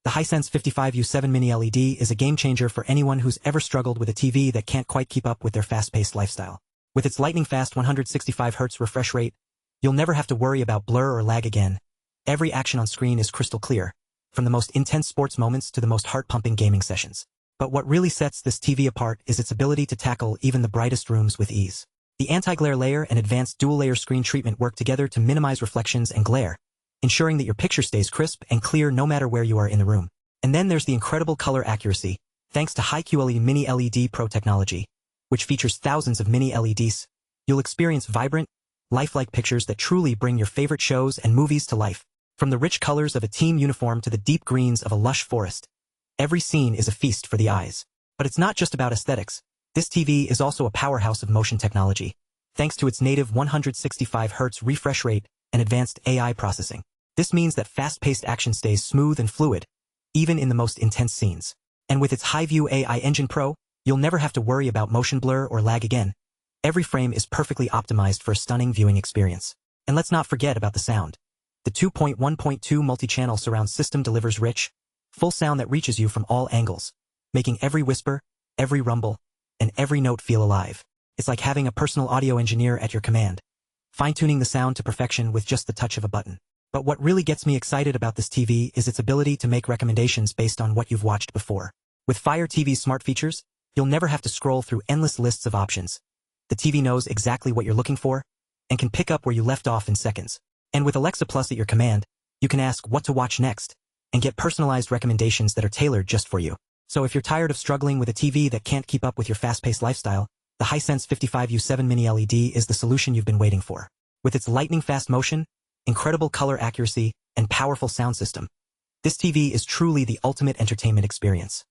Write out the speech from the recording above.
The Hisense 55U7 Mini-LED is a game-changer for anyone who's ever struggled with a TV that can't quite keep up with their fast-paced lifestyle. With its lightning-fast 165Hz refresh rate, you'll never have to worry about blur or lag again. Every action on screen is crystal clear, from the most intense sports moments to the most heart-pumping gaming sessions. But what really sets this TV apart is its ability to tackle even the brightest rooms with ease. The anti-glare layer and advanced dual-layer screen treatment work together to minimize reflections and glare, ensuring that your picture stays crisp and clear no matter where you are in the room. And then there's the incredible color accuracy, thanks to Hi-QLED Mini-LED Pro technology, which features thousands of mini-LEDs. You'll experience vibrant, lifelike pictures that truly bring your favorite shows and movies to life. From the rich colors of a team uniform to the deep greens of a lush forest, every scene is a feast for the eyes. But it's not just about aesthetics. This TV is also a powerhouse of motion technology, thanks to its native 165Hz refresh rate and advanced AI processing. This means that fast-paced action stays smooth and fluid, even in the most intense scenes. And with its Hi-View AI Engine Pro, you'll never have to worry about motion blur or lag again. Every frame is perfectly optimized for a stunning viewing experience. And let's not forget about the sound. The 2.1.2 multi-channel surround system delivers rich, full sound that reaches you from all angles, making every whisper, every rumble, and every note feel alive. It's like having a personal audio engineer at your command, fine-tuning the sound to perfection with just the touch of a button. But what really gets me excited about this TV is its ability to make recommendations based on what you've watched before. With Fire TV's smart features, you'll never have to scroll through endless lists of options. The TV knows exactly what you're looking for and can pick up where you left off in seconds. And with Alexa Plus at your command, you can ask what to watch next and get personalized recommendations that are tailored just for you. So if you're tired of struggling with a TV that can't keep up with your fast-paced lifestyle, the Hisense 55U7 Mini-LED is the solution you've been waiting for. With its lightning-fast motion, incredible color accuracy, and powerful sound system, this TV is truly the ultimate entertainment experience.